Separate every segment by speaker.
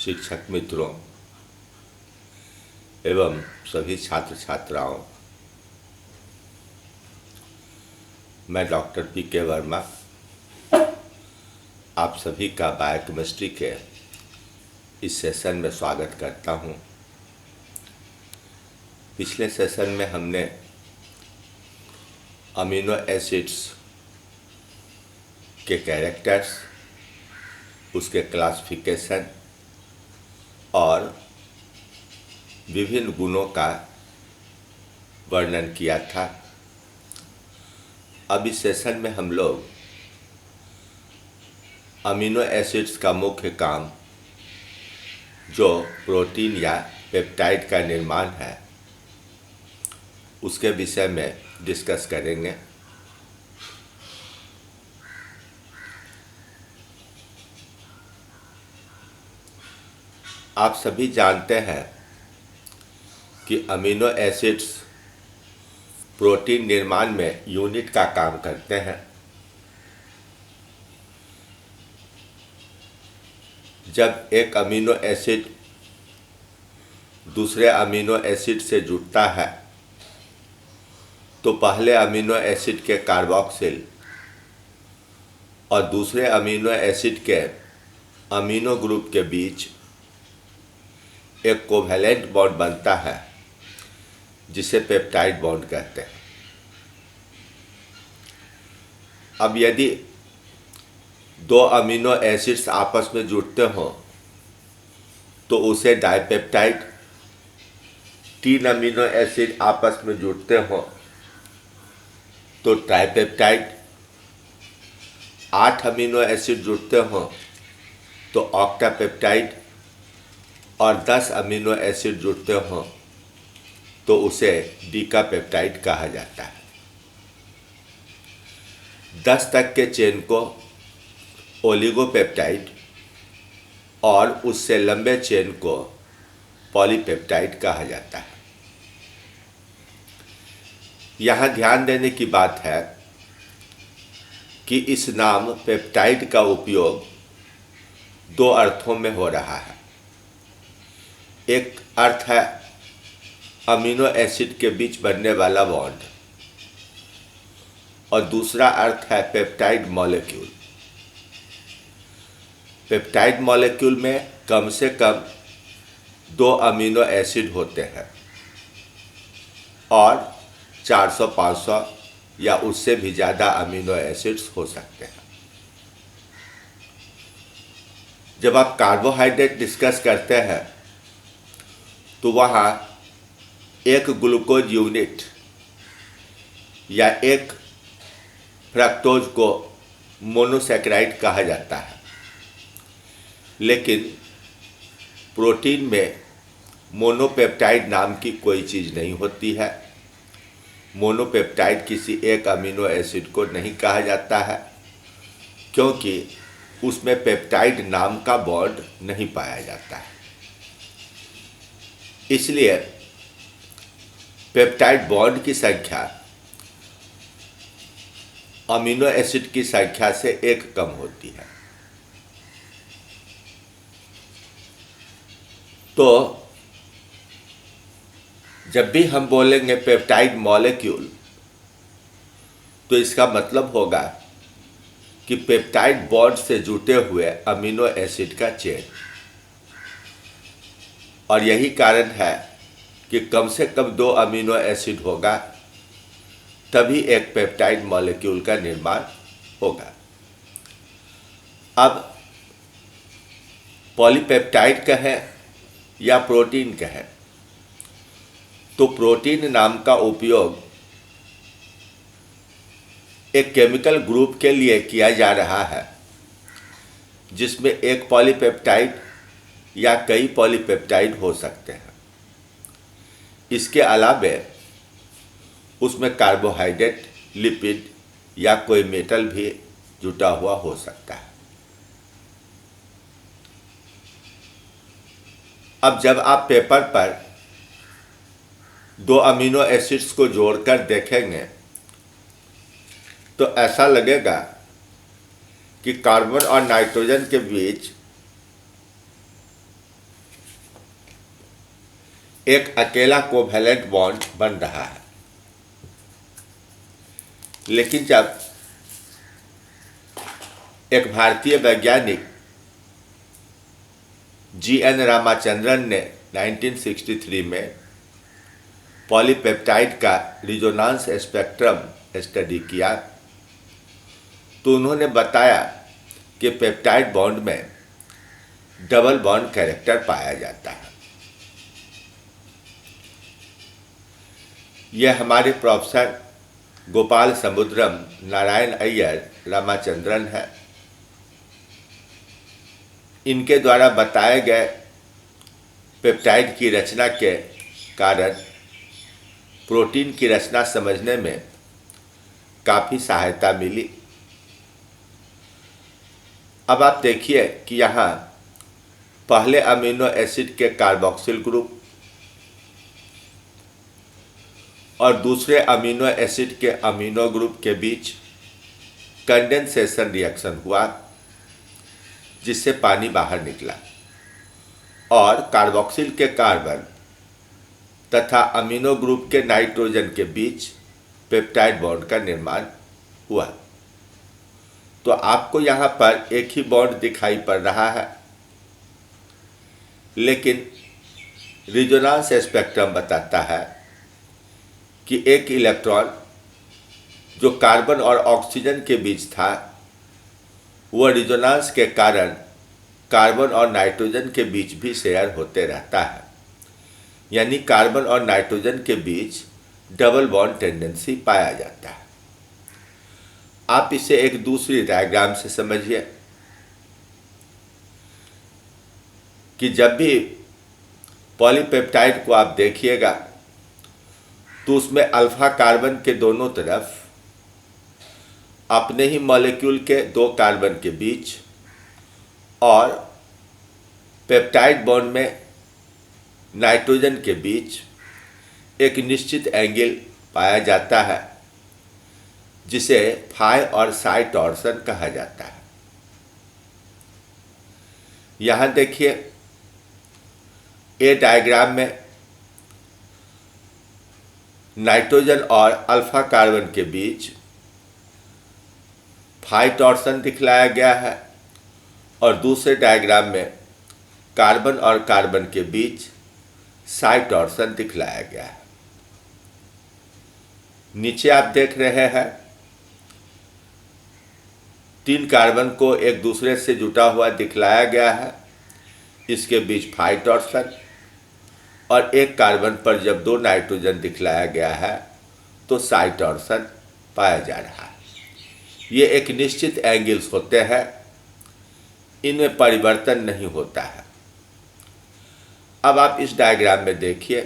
Speaker 1: शिक्षक मित्रों एवं सभी छात्र छात्राओं, मैं डॉक्टर पी.के. वर्मा आप सभी का बायोकेमिस्ट्री के इस सेशन में स्वागत करता हूं। पिछले सेशन में हमने अमीनो एसिड्स के कैरेक्टर्स, उसके क्लासिफिकेशन और विभिन्न गुणों का वर्णन किया था। अब इस सेशन में हम लोग अमीनो एसिड्स का मुख्य काम जो प्रोटीन या पेप्टाइड का निर्माण है उसके विषय में डिस्कस करेंगे। आप सभी जानते हैं कि अमीनो एसिड्स प्रोटीन निर्माण में यूनिट का काम करते हैं। जब एक अमीनो एसिड दूसरे अमीनो एसिड से जुड़ता है तो पहले अमीनो एसिड के कार्बोक्सिल और दूसरे अमीनो एसिड के अमीनो ग्रुप के बीच एक कोवैलेंट बॉन्ड बनता है जिसे पेप्टाइड बॉन्ड कहते हैं। अब यदि दो अमीनो एसिड्स आपस में जुड़ते हों तो उसे डाइपेप्टाइड, तीन अमीनो एसिड आपस में जुड़ते हों तो ट्राइपेप्टाइड, 8 अमीनो एसिड जुड़ते हों तो ऑक्टापेप्टाइड और 10 अमीनो एसिड जुड़ते हों तो उसे डीकापेप्टाइड कहा जाता है। 10 तक के चेन को ओलिगोपेप्टाइड और उससे लंबे चेन को पॉलीपेप्टाइड कहा जाता है। यहाँ ध्यान देने की बात है कि इस नाम पेप्टाइड का उपयोग दो अर्थों में हो रहा है। एक अर्थ है अमीनो एसिड के बीच बनने वाला बॉन्ड और दूसरा अर्थ है पेप्टाइड मॉलिक्यूल। पेप्टाइड मॉलिक्यूल में कम से कम 2 अमीनो एसिड होते हैं और 400-500 या उससे भी ज़्यादा अमीनो एसिड्स हो सकते हैं। जब आप कार्बोहाइड्रेट डिस्कस करते हैं तो वहाँ एक ग्लूकोज यूनिट या एक फ्रक्टोज को मोनोसैकेराइड कहा जाता है, लेकिन प्रोटीन में मोनोपेप्टाइड नाम की कोई चीज़ नहीं होती है। मोनोपेप्टाइड किसी एक अमीनो एसिड को नहीं कहा जाता है क्योंकि उसमें पेप्टाइड नाम का बॉन्ड नहीं पाया जाता है। इसलिए पेप्टाइड बॉन्ड की संख्या अमीनो एसिड की संख्या से 1 कम होती है। तो जब भी हम बोलेंगे पेप्टाइड मॉलिक्यूल तो इसका मतलब होगा कि पेप्टाइड बॉन्ड से जुटे हुए अमीनो एसिड का चेन। और यही कारण है कि कम से कम 2 अमीनो एसिड होगा तभी एक पेप्टाइड मॉलिक्यूल का निर्माण होगा। अब पॉलीपेप्टाइड कहें या प्रोटीन कहें तो प्रोटीन नाम का उपयोग एक केमिकल ग्रुप के लिए किया जा रहा है जिसमें एक पॉलीपेप्टाइड या कई पॉलीपेप्टाइड हो सकते हैं। इसके अलावे उसमें कार्बोहाइड्रेट, लिपिड या कोई मेटल भी जुटा हुआ हो सकता है। अब जब आप पेपर पर 2 अमीनो एसिड्स को जोड़कर देखेंगे तो ऐसा लगेगा कि कार्बन और नाइट्रोजन के बीच एक अकेला कोवैलेंट बॉन्ड बन रहा है। लेकिन जब एक भारतीय वैज्ञानिक जी.एन. रामाचंद्रन ने 1963 में पॉलीपेप्टाइड का रिजोनांस स्पेक्ट्रम स्टडी किया तो उन्होंने बताया कि पेप्टाइड बॉन्ड में डबल बॉन्ड कैरेक्टर पाया जाता है। यह हमारे प्रोफेसर गोपाल समुद्रम, नारायण अय्यर, रामाचंद्रन है। इनके द्वारा बताए गए पेप्टाइड की रचना के कारण प्रोटीन की रचना समझने में काफ़ी सहायता मिली। अब आप देखिए कि यहाँ पहले अमीनो एसिड के कार्बोक्सिल ग्रुप और दूसरे अमीनो एसिड के अमीनो ग्रुप के बीच कंडेंसेशन रिएक्शन हुआ जिससे पानी बाहर निकला और कार्बोक्सिल के कार्बन तथा अमीनो ग्रुप के नाइट्रोजन के बीच पेप्टाइड बॉन्ड का निर्माण हुआ। तो आपको यहाँ पर एक ही बॉन्ड दिखाई पड़ रहा है, लेकिन रिजोनांस स्पेक्ट्रम बताता है कि एक इलेक्ट्रॉन जो कार्बन और ऑक्सीजन के बीच था वह रिजोनांस के कारण कार्बन और नाइट्रोजन के बीच भी शेयर होते रहता है, यानी कार्बन और नाइट्रोजन के बीच डबल बॉन्ड टेंडेंसी पाया जाता है। आप इसे एक दूसरी डायग्राम से समझिए कि जब भी पॉलीपेप्टाइड को आप देखिएगा तो उसमें अल्फा कार्बन के दोनों तरफ अपने ही मॉलिक्यूल के दो कार्बन के बीच और पेप्टाइड बॉन्ड में नाइट्रोजन के बीच एक निश्चित एंगल पाया जाता है जिसे फाई और साई टॉर्सन कहा जाता है। यहाँ देखिए ए डायग्राम में नाइट्रोजन और अल्फा कार्बन के बीच फाई टॉर्सन दिखलाया गया है और दूसरे डायग्राम में कार्बन और कार्बन के बीच साई टॉर्सन दिखलाया गया है। नीचे आप देख रहे हैं 3 कार्बन को एक दूसरे से जुटा हुआ दिखलाया गया है, इसके बीच फाई टॉर्सन, और एक कार्बन पर जब 2 नाइट्रोजन दिखलाया गया है तो साई टॉर्सन पाया जा रहा है। ये एक निश्चित एंगल्स होते हैं, इनमें परिवर्तन नहीं होता है। अब आप इस डायग्राम में देखिए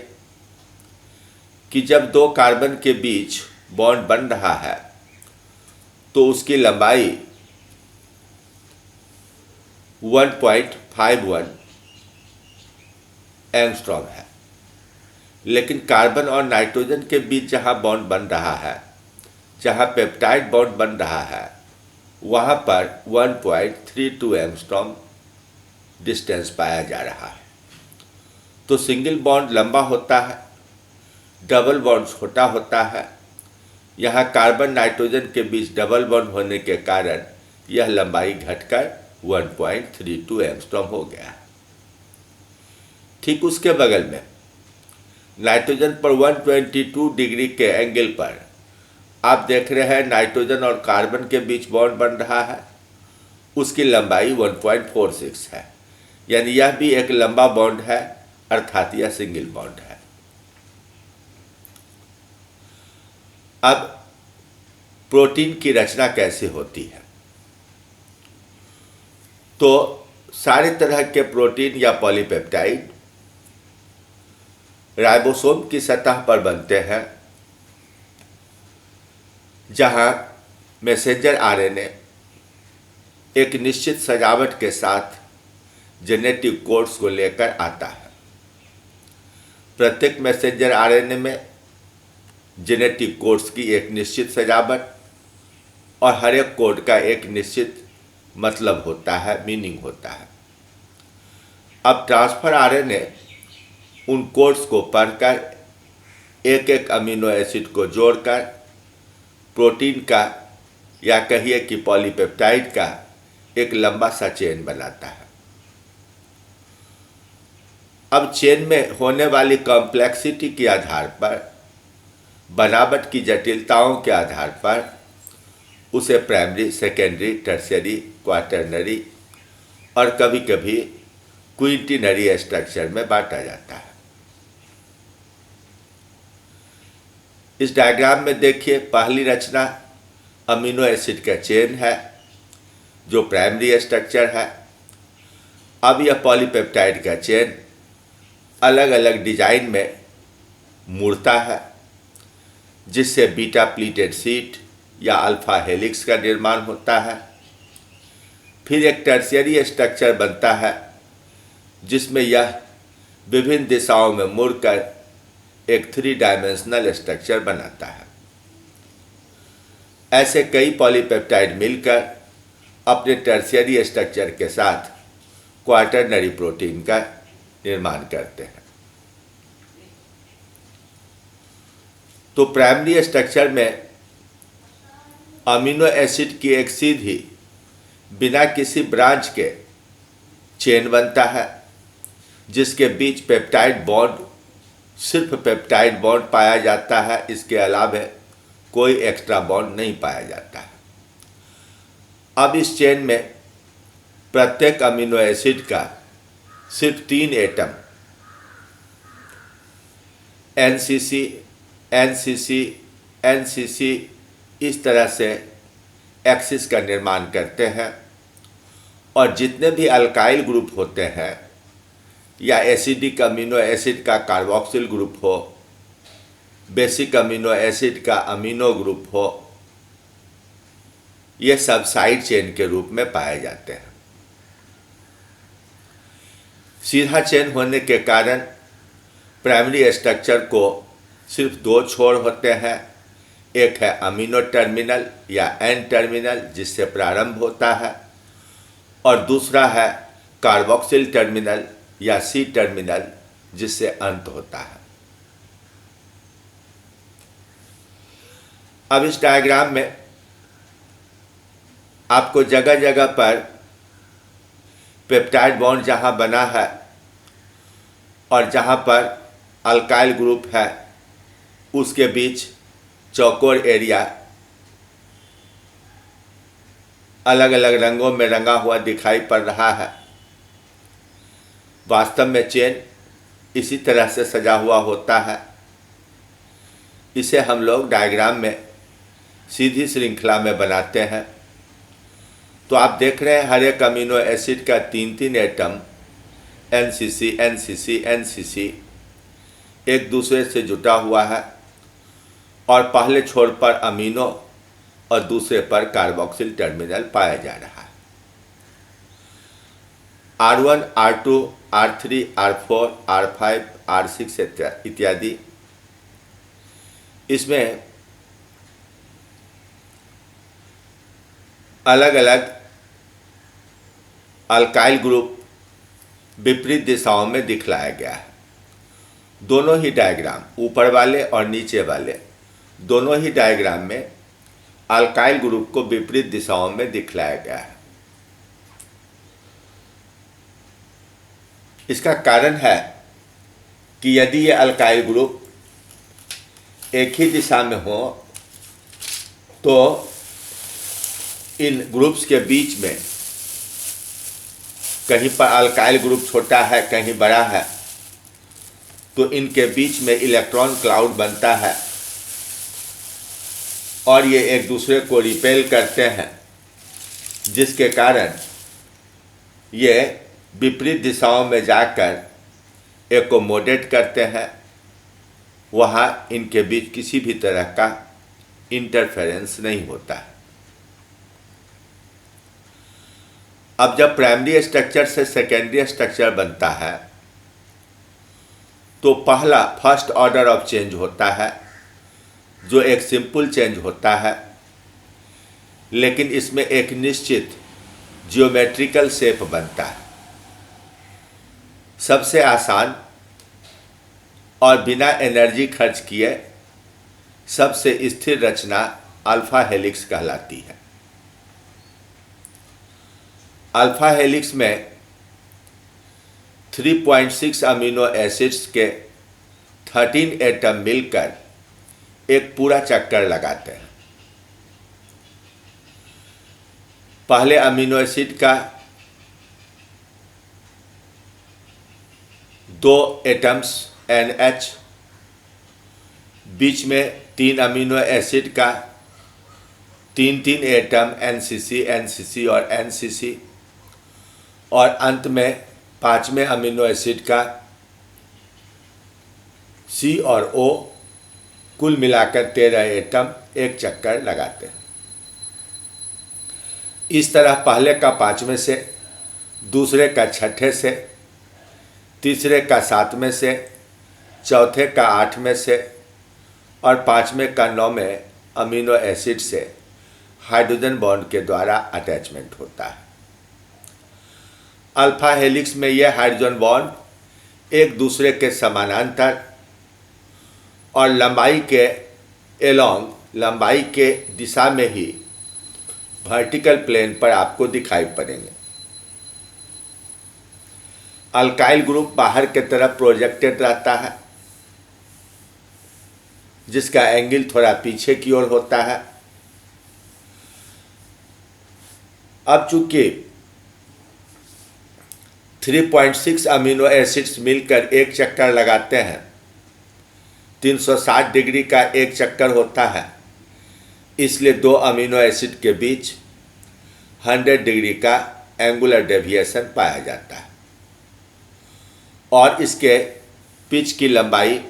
Speaker 1: कि जब 2 कार्बन के बीच बॉन्ड बन रहा है तो उसकी लंबाई 1.51 एंगस्ट्रॉम है, लेकिन कार्बन और नाइट्रोजन के बीच जहां बॉन्ड बन रहा है, जहां पेप्टाइड बॉन्ड बन रहा है, वहां पर 1.32 एंगस्ट्रॉम डिस्टेंस पाया जा रहा है। तो सिंगल बॉन्ड लंबा होता है, डबल बॉन्ड छोटा होता है। यहाँ कार्बन नाइट्रोजन के बीच डबल बॉन्ड होने के कारण यह लंबाई घटकर 1.32 एंगस्ट्रॉम हो गया है। ठीक उसके बगल में नाइट्रोजन पर 122 डिग्री के एंगल पर आप देख रहे हैं नाइट्रोजन और कार्बन के बीच बॉन्ड बन रहा है, उसकी लंबाई 1.46 है, यानी यह भी एक लंबा बॉन्ड है, अर्थात यह सिंगल बॉन्ड है। अब प्रोटीन की रचना कैसे होती है? तो सारे तरह के प्रोटीन या पॉलीपेप्टाइड राइबोसोम की सतह पर बनते हैं, जहां मैसेंजर आरएनए एक निश्चित सजावट के साथ जेनेटिक कोड्स को लेकर आता है। प्रत्येक मैसेंजर आरएनए में जेनेटिक कोड्स की एक निश्चित सजावट और हर एक कोड का एक निश्चित मतलब होता है, मीनिंग होता है। अब ट्रांसफर आरएनए उन कोड्स को पढ़कर एक एक अमीनो एसिड को जोड़कर प्रोटीन का या कहिए कि पॉलीपेप्टाइड का एक लंबा सा चेन बनाता है। अब चेन में होने वाली कॉम्प्लेक्सिटी के आधार पर, बनावट की जटिलताओं के आधार पर उसे प्राइमरी, सेकेंडरी, टर्शियरी, क्वाटरनरी और कभी कभी क्विंटिनरी स्ट्रक्चर में बांटा जाता है। इस डायग्राम में देखिए, पहली रचना अमीनो एसिड का चेन है जो प्राइमरी स्ट्रक्चर है। अब यह पॉलीपेप्टाइड का चेन अलग अलग डिजाइन में मुड़ता है, जिससे बीटा प्लीटेड शीट या अल्फा हेलिक्स का निर्माण होता है। फिर एक टर्शियरी स्ट्रक्चर बनता है जिसमें यह विभिन्न दिशाओं में मुड़कर एक 3 डायमेंशनल स्ट्रक्चर बनाता है। ऐसे कई पॉलीपेप्टाइड मिलकर अपने टर्शियरी स्ट्रक्चर के साथ क्वाटरनरी प्रोटीन का निर्माण करते हैं। तो प्राइमरी स्ट्रक्चर में अमीनो एसिड की एक सीधी, बिना किसी ब्रांच के चेन बनता है, जिसके बीच पेप्टाइड बॉन्ड, सिर्फ पेप्टाइड बॉन्ड पाया जाता है। इसके अलावा कोई एक्स्ट्रा बॉन्ड नहीं पाया जाता है। अब इस चेन में प्रत्येक अमीनो एसिड का सिर्फ 3 एटम एनसीसी, एनसीसी, एनसीसी इस तरह से एक्सिस का निर्माण करते हैं। और जितने भी अल्काइल ग्रुप होते हैं या एसिडिक अमीनो एसिड का कार्बोक्सिल ग्रुप हो, बेसिक अमीनो एसिड का अमीनो ग्रुप हो, ये सब साइड चेन के रूप में पाए जाते हैं। सीधा चेन होने के कारण प्राइमरी स्ट्रक्चर को सिर्फ 2 छोर होते हैं। एक है अमीनो टर्मिनल या एन टर्मिनल, जिससे प्रारंभ होता है, और दूसरा है कार्बोक्सिल टर्मिनल या सी टर्मिनल, जिससे अंत होता है। अब इस डायग्राम में आपको जगह जगह पर पेप्टाइड बॉन्ड जहां बना है और जहां पर अल्काइल ग्रुप है, उसके बीच चौकोर एरिया अलग अलग रंगों में रंगा हुआ दिखाई पड़ रहा है। वास्तव में चेन इसी तरह से सजा हुआ होता है। इसे हम लोग डायग्राम में सीधी श्रृंखला में बनाते हैं। तो आप देख रहे हैं हर एक अमीनो एसिड का 3-3 एटम एनसीसी, एनसीसी, एनसीसी एक दूसरे से जुटा हुआ है, और पहले छोर पर अमीनो और दूसरे पर कार्बोक्सिल टर्मिनल पाया जा रहा है। R1, R2, R3, R4, R5, R6 इत्यादि। इसमें अलग अलग अल्काइल ग्रुप विपरीत दिशाओं में दिखलाया गया है। दोनों ही डायग्राम, ऊपर वाले और नीचे वाले दोनों ही डायग्राम में अल्काइल ग्रुप को विपरीत दिशाओं में दिखलाया गया है। इसका कारण है कि यदि ये अल्काइल ग्रुप एक ही दिशा में हो तो इन ग्रुप्स के बीच में कहीं पर अल्काइल ग्रुप छोटा है, कहीं बड़ा है, तो इनके बीच में इलेक्ट्रॉन क्लाउड बनता है और ये एक दूसरे को रिपेल करते हैं, जिसके कारण ये विपरीत दिशाओं में जाकर एकोमोडेट करते हैं। वहाँ इनके बीच किसी भी तरह का इंटरफेरेंस नहीं होता है। अब जब प्राइमरी स्ट्रक्चर से सेकेंडरी स्ट्रक्चर बनता है तो पहला फर्स्ट ऑर्डर ऑफ चेंज होता है, जो एक सिंपल चेंज होता है, लेकिन इसमें एक निश्चित जियोमेट्रिकल शेप बनता है। सबसे आसान और बिना एनर्जी खर्च किए सबसे स्थिर रचना अल्फा हेलिक्स कहलाती है। अल्फा हेलिक्स में 3.6 अमीनो एसिड्स के 13 एटम मिलकर एक पूरा चक्कर लगाते हैं। पहले अमीनो एसिड का 2 एटम्स NH, बीच में 3 अमीनो एसिड का 3 एटम NCC और NCC, और अंत में 5वें अमीनो एसिड का C और O, कुल मिलाकर 13 एटम एक चक्कर लगाते हैं। इस तरह पहले का 5वें से, दूसरे का 6ठे से, तीसरे का 7वें से, चौथे का 8वें से और 5वें का 9वें अमीनो एसिड से हाइड्रोजन बॉन्ड के द्वारा अटैचमेंट होता है। अल्फा हेलिक्स में यह हाइड्रोजन बॉन्ड एक दूसरे के समानांतर और लंबाई के दिशा में ही वर्टिकल प्लेन पर आपको दिखाई पड़ेंगे। अल्काइल ग्रुप बाहर के तरफ प्रोजेक्टेड रहता है, जिसका एंगल थोड़ा पीछे की ओर होता है। अब चूंकि 3.6 अमीनो एसिड्स मिलकर एक चक्कर लगाते हैं, 360 डिग्री का एक चक्कर होता है, इसलिए 2 अमीनो एसिड के बीच 100 डिग्री का एंगुलर डेविएशन पाया जाता है और इसके पिच की लंबाई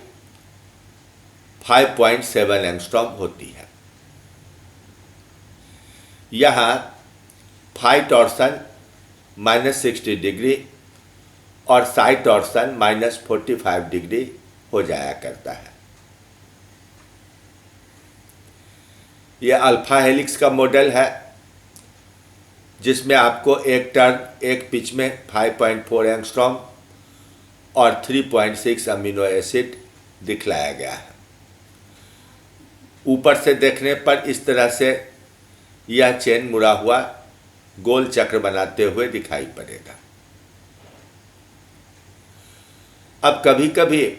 Speaker 1: 5.7 एंगस्ट्रॉम होती है। यहाँ फाई टॉर्सन -60 डिग्री और साई टॉर्सन -45 डिग्री हो जाया करता है। यह अल्फा हेलिक्स का मॉडल है, जिसमें आपको एक टर्न एक पिच में 5.4 एंगस्ट्रॉम और 3.6 अमीनो एसिड दिखलाया गया है। ऊपर से देखने पर इस तरह से यह चेन मुड़ा हुआ गोल चक्र बनाते हुए दिखाई पड़ेगा। अब कभी कभी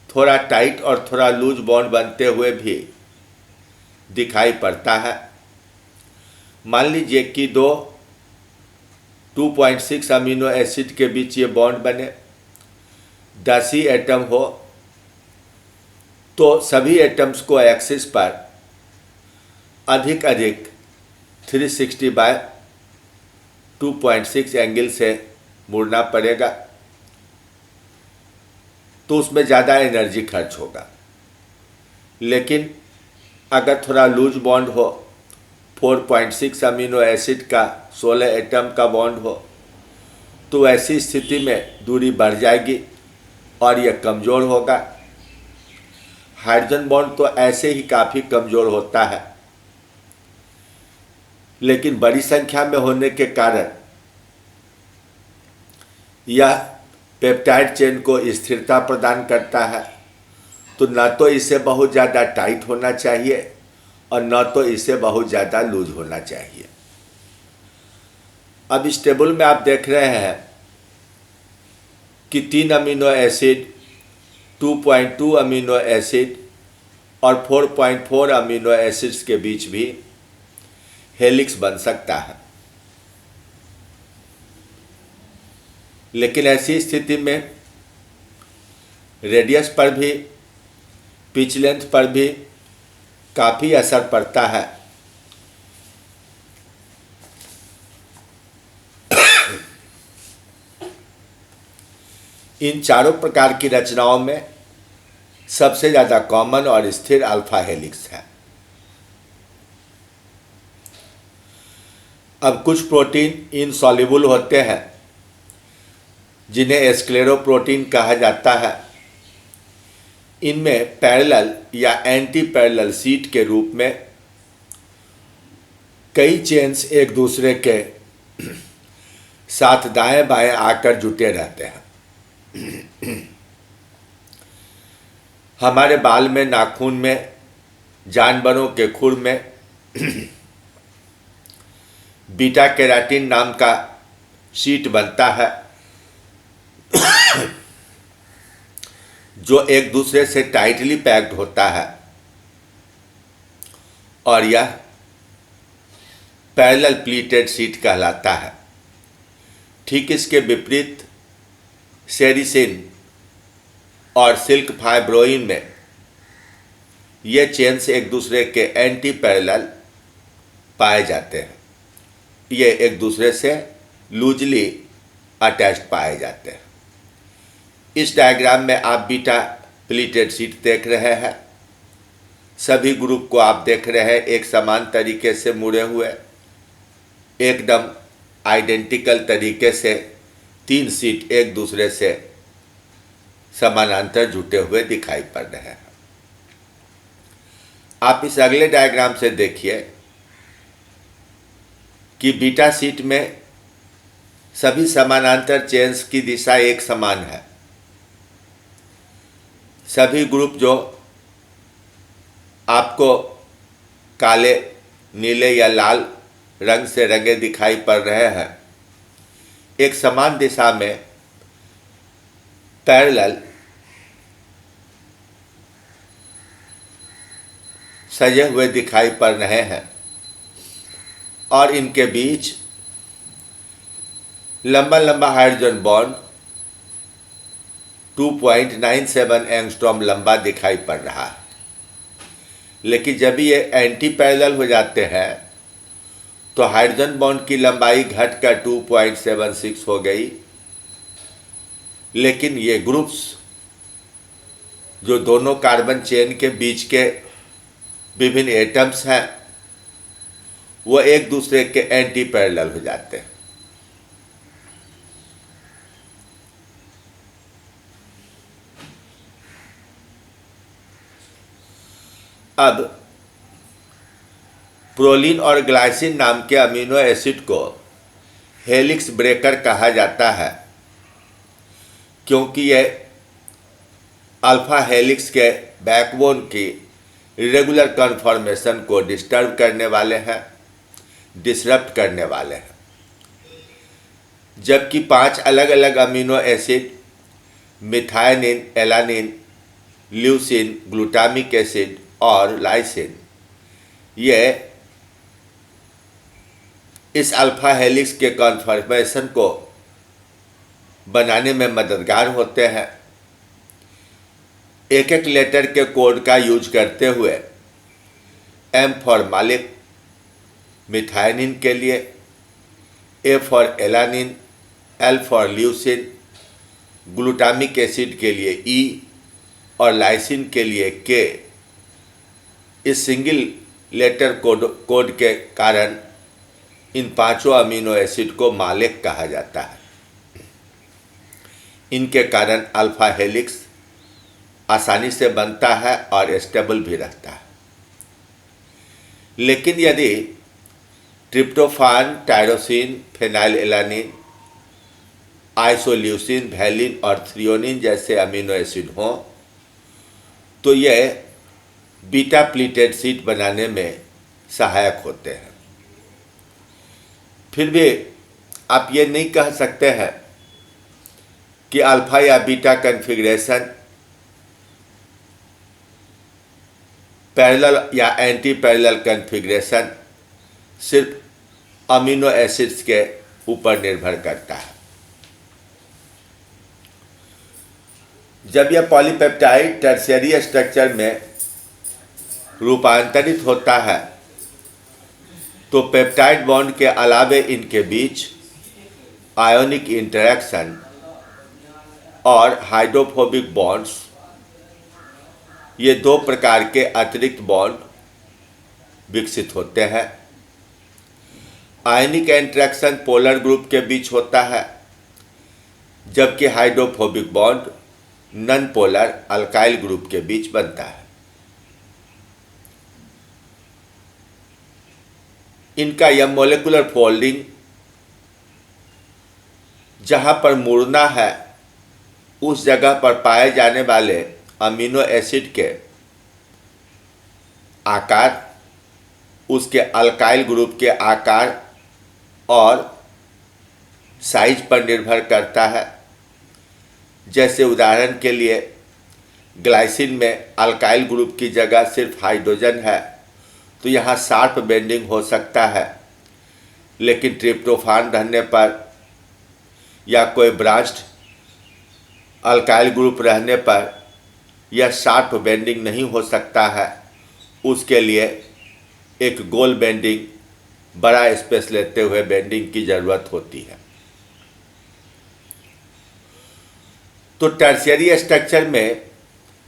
Speaker 1: थोड़ा टाइट और थोड़ा लूज बॉन्ड बनते हुए भी दिखाई पड़ता है। मान लीजिए कि 2.6 अमीनो एसिड के बीच ये बॉन्ड बने, 10 ही एटम हो, तो सभी एटम्स को एक्सिस पर अधिक 360/2.6 एंगल से मुड़ना पड़ेगा, तो उसमें ज़्यादा एनर्जी खर्च होगा। लेकिन अगर थोड़ा लूज बॉन्ड हो, 4.6 अमीनो एसिड का 16 एटम का बॉन्ड हो, तो ऐसी स्थिति में दूरी बढ़ जाएगी और यह कमज़ोर होगा। हाइड्रोजन बॉन्ड तो ऐसे ही काफ़ी कमज़ोर होता है, लेकिन बड़ी संख्या में होने के कारण यह पेप्टाइड चेन को स्थिरता प्रदान करता है। तो न तो इसे बहुत ज़्यादा टाइट होना चाहिए और न तो इसे बहुत ज़्यादा लूज होना चाहिए। अब इस टेबल में आप देख रहे हैं कि 3 अमीनो एसिड, 2.2 अमीनो एसिड और 4.4 अमीनो एसिड्स के बीच भी हेलिक्स बन सकता है। लेकिन ऐसी स्थिति में रेडियस पर भी, पिच लेंथ पर भी काफ़ी असर पड़ता है। इन चारों प्रकार की रचनाओं में सबसे ज़्यादा कॉमन और स्थिर अल्फा हेलिक्स है। अब कुछ प्रोटीन इनसॉल्युबल होते हैं, जिन्हें स्क्लेरोप्रोटीन कहा जाता है। इनमें पैरेलल या एंटी पैरेलल सीट के रूप में कई चेन्स एक दूसरे के साथ दाएं बाएं आकर जुटे रहते हैं। हमारे बाल में, नाखून में, जानवरों के खुर में बीटा केराटिन नाम का शीट बनता है जो एक दूसरे से टाइटली पैक्ड होता है और यह पैरेलल प्लीटेड शीट कहलाता है। ठीक इसके विपरीत सेरिसिन और सिल्क फाइब्रोइन में ये चेन्स एक दूसरे के एंटी पैरेलल पाए जाते हैं। ये एक दूसरे से लूजली अटैच्ड पाए जाते हैं। इस डायग्राम में आप बीटा प्लीटेड शीट देख रहे हैं। सभी ग्रुप को आप देख रहे हैं एक समान तरीके से मुड़े हुए, एकदम आइडेंटिकल तरीके से 3 शीट एक दूसरे से समानांतर जुटे हुए दिखाई पड़ रहे हैं। आप इस अगले डायग्राम से देखिए कि बीटा शीट में सभी समानांतर चेन्स की दिशा एक समान है। सभी ग्रुप जो आपको काले, नीले या लाल रंग से रंगे दिखाई पड़ रहे हैं, एक समान दिशा में पैरेलल सजे हुए दिखाई पड़ रहे हैं और इनके बीच लंबा लंबा हाइड्रोजन बॉन्ड 2.97 एंगस्ट्रॉम लंबा दिखाई पड़ रहा है। लेकिन जब ये एंटी पैरेलल हो जाते हैं तो हाइड्रोजन बॉन्ड की लंबाई घटकर 2.76 हो गई, लेकिन ये ग्रुप्स जो दोनों कार्बन चेन के बीच के विभिन्न एटम्स हैं वो एक दूसरे के एंटी पैरेलल हो जाते हैं। अब प्रोलीन और ग्लाइसिन नाम के अमीनो एसिड को हेलिक्स ब्रेकर कहा जाता है, क्योंकि ये अल्फा हेलिक्स के बैकबोन की रेगुलर कन्फॉर्मेशन को डिस्टर्ब करने वाले हैं, डिसरप्ट करने वाले हैं। जबकि 5 अलग अलग amino acid methionine, alanine, leucine, glutamic acid और लाइसिन ये इस अल्फा हेलिक्स के कन्फर्मेशन को बनाने में मददगार होते हैं। एक एक लेटर के कोड का यूज करते हुए M फॉर मालिक मिथाइनिन के लिए, A for alanine, L for leucine, glutamic acid के लिए E और लाइसिन के लिए K, इस सिंगल लेटर कोड के कारण इन 5 अमीनो एसिड को मालिक कहा जाता है। इनके कारण अल्फा हेलिक्स आसानी से बनता है और स्टेबल भी रहता है। लेकिन यदि ट्रिप्टोफान, टायरोसिन, फेनाइलएलानिन, आइसोल्यूसिन, वैलिन और थ्रियोनिन जैसे अमीनो एसिड हों तो यह बीटा प्लीटेड शीट बनाने में सहायक होते हैं। फिर भी आप ये नहीं कह सकते हैं कि अल्फा या बीटा कन्फिग्रेशन पैरेलल या एंटी पैरेलल कन्फिग्रेशन सिर्फ अमीनो एसिड्स के ऊपर निर्भर करता है। जब यह पॉलीपेप्टाइड टर्शियरी स्ट्रक्चर में रूपांतरित होता है तो पेप्टाइड बॉन्ड के अलावे इनके बीच आयोनिक इंटरैक्शन और हाइड्रोफोबिक बॉन्ड्स, ये 2 प्रकार के अतिरिक्त बॉन्ड विकसित होते हैं। आयनिक इंटरैक्शन पोलर ग्रुप के बीच होता है, जबकि hydrophobic bond non polar alkyl group के बीच बनता है। इनका यह मोलेकुलर फोल्डिंग जहाँ पर मुड़ना है उस जगह पर पाए जाने वाले अमीनो एसिड के आकार, उसके अल्काइल ग्रुप के आकार और साइज पर निर्भर करता है। जैसे उदाहरण के लिए ग्लाइसिन में अल्काइल ग्रुप की जगह सिर्फ हाइड्रोजन है, तो यहाँ शार्प बेंडिंग हो सकता है, लेकिन ट्रिप्टोफान रहने पर या कोई ब्रांच्ड अल्काइल ग्रुप रहने पर यह शार्प बेंडिंग नहीं हो सकता है। उसके लिए एक गोल बेंडिंग, बड़ा स्पेस लेते हुए बेंडिंग की ज़रूरत होती है। तो टर्शियरी स्ट्रक्चर में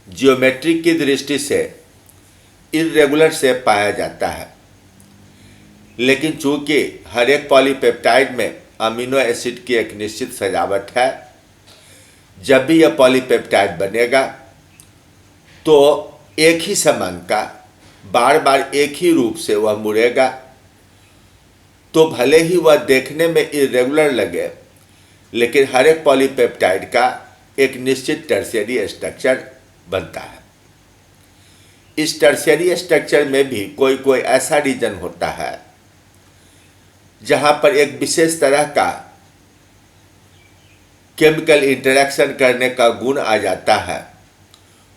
Speaker 1: जियोमेट्री की दृष्टि से इर्रेगुलर शेप पाया जाता है, लेकिन चूंकि हर एक पॉलीपेप्टाइड में अमीनो एसिड की एक निश्चित सजावट है, जब भी यह पॉलीपेप्टाइड बनेगा तो एक ही समान का बार बार एक ही रूप से वह मुड़ेगा। तो भले ही वह देखने में इर्रेगुलर लगे, लेकिन हर एक पॉलीपेप्टाइड का एक निश्चित टर्शियरी स्ट्रक्चर बनता है। इस टर्शियरी स्ट्रक्चर में भी कोई कोई ऐसा रीजन होता है जहां पर एक विशेष तरह का केमिकल इंटरेक्शन करने का गुण आ जाता है,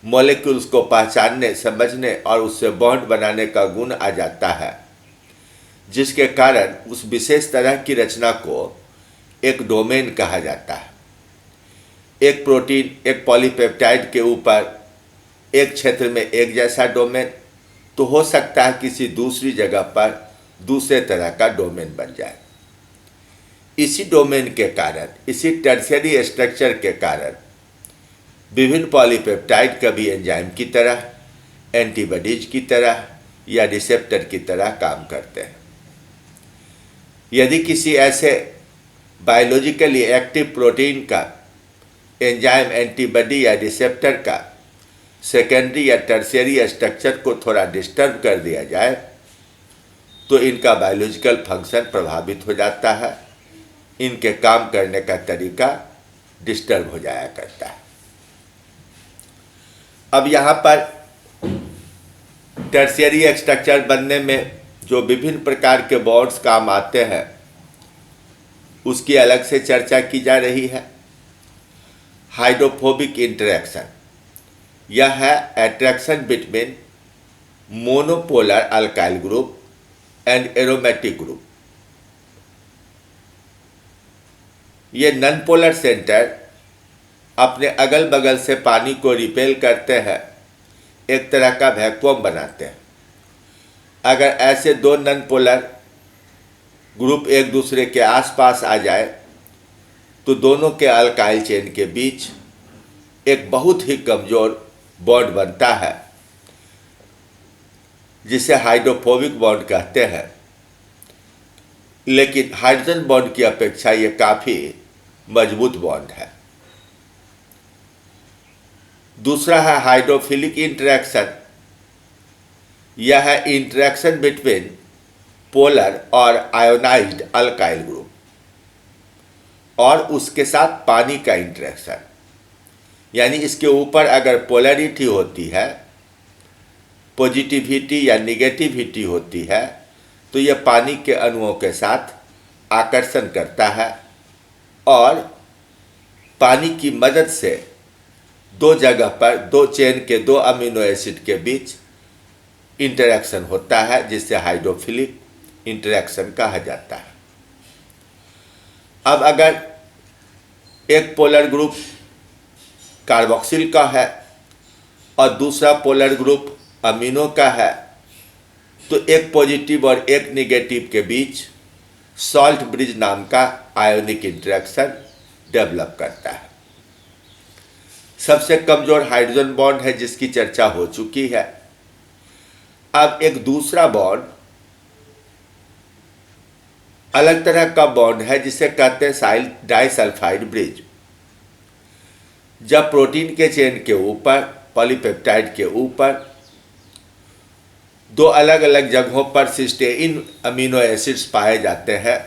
Speaker 1: मॉलिक्यूल्स को पहचानने, समझने और उससे बॉन्ड बनाने का गुण आ जाता है, जिसके कारण उस विशेष तरह की रचना को एक डोमेन कहा जाता है। एक प्रोटीन, एक पॉलीपेप्टाइड के ऊपर एक क्षेत्र में एक जैसा डोमेन, तो हो सकता है किसी दूसरी जगह पर दूसरे तरह का डोमेन बन जाए। इसी डोमेन के कारण, इसी टर्शियरी स्ट्रक्चर के कारण विभिन्न पॉलीपेप्टाइड कभी एंजाइम की तरह, एंटीबॉडीज की तरह या रिसेप्टर की तरह काम करते हैं। यदि किसी ऐसे बायोलॉजिकली एक्टिव प्रोटीन का एंजाइम, एंटीबॉडी या रिसेप्टर का सेकेंडरी या टर्शियरी स्ट्रक्चर को थोड़ा डिस्टर्ब कर दिया जाए, तो इनका बायोलॉजिकल फंक्शन प्रभावित हो जाता है, इनके काम करने का तरीका डिस्टर्ब हो जाया करता है। अब यहाँ पर टर्शियरी स्ट्रक्चर बनने में जो विभिन्न प्रकार के बॉन्ड्स काम आते हैं, उसकी अलग से चर्चा की जा रही है। हाइड्रोफोबिक इंटरेक्शन, यह है attraction between monopolar alkyl group and aromatic group. ये नॉन पोलर सेंटर अपने अगल बगल से पानी को रिपेल करते हैं, एक तरह का वैक्यूम बनाते हैं। अगर ऐसे दो नॉन पोलर ग्रुप एक दूसरे के आसपास आ जाए, तो दोनों के अल्काइल चेन के बीच एक बहुत ही कमजोर बॉन्ड बनता है, जिसे हाइड्रोफोबिक बॉन्ड कहते हैं। लेकिन हाइड्रोजन बॉन्ड की अपेक्षा ये काफ़ी मजबूत बॉन्ड है। दूसरा है हाइड्रोफिलिक इंटरेक्शन। यह है इंटरेक्शन बिटवीन पोलर और आयोनाइज्ड अल्काइल ग्रुप और उसके साथ पानी का इंटरेक्शन। यानी इसके ऊपर अगर पोलैरिटी होती है, पॉजिटिविटी या निगेटिविटी होती है, तो यह पानी के अणुओं के साथ आकर्षण करता है और पानी की मदद से दो जगह पर, दो चेन के दो अमीनो एसिड के बीच इंटरेक्शन होता है, जिससे हाइड्रोफिलिक इंटरेक्शन कहा जाता है। अब अगर एक पोलर ग्रुप कार्बोक्सिल का है और दूसरा पोलर ग्रुप अमीनो का है, तो एक पॉजिटिव और एक नेगेटिव के बीच सॉल्ट ब्रिज नाम का आयोनिक इंटरेक्शन डेवलप करता है। सबसे कमजोर हाइड्रोजन बॉन्ड है, जिसकी चर्चा हो चुकी है। अब एक दूसरा बॉन्ड, अलग तरह का बॉन्ड है, जिसे कहते हैं डाइसल्फाइड ब्रिज। जब प्रोटीन के चेन के ऊपर, पॉलीपेप्टाइड के ऊपर दो अलग अलग जगहों पर सिस्टीन अमीनो एसिड्स पाए जाते हैं,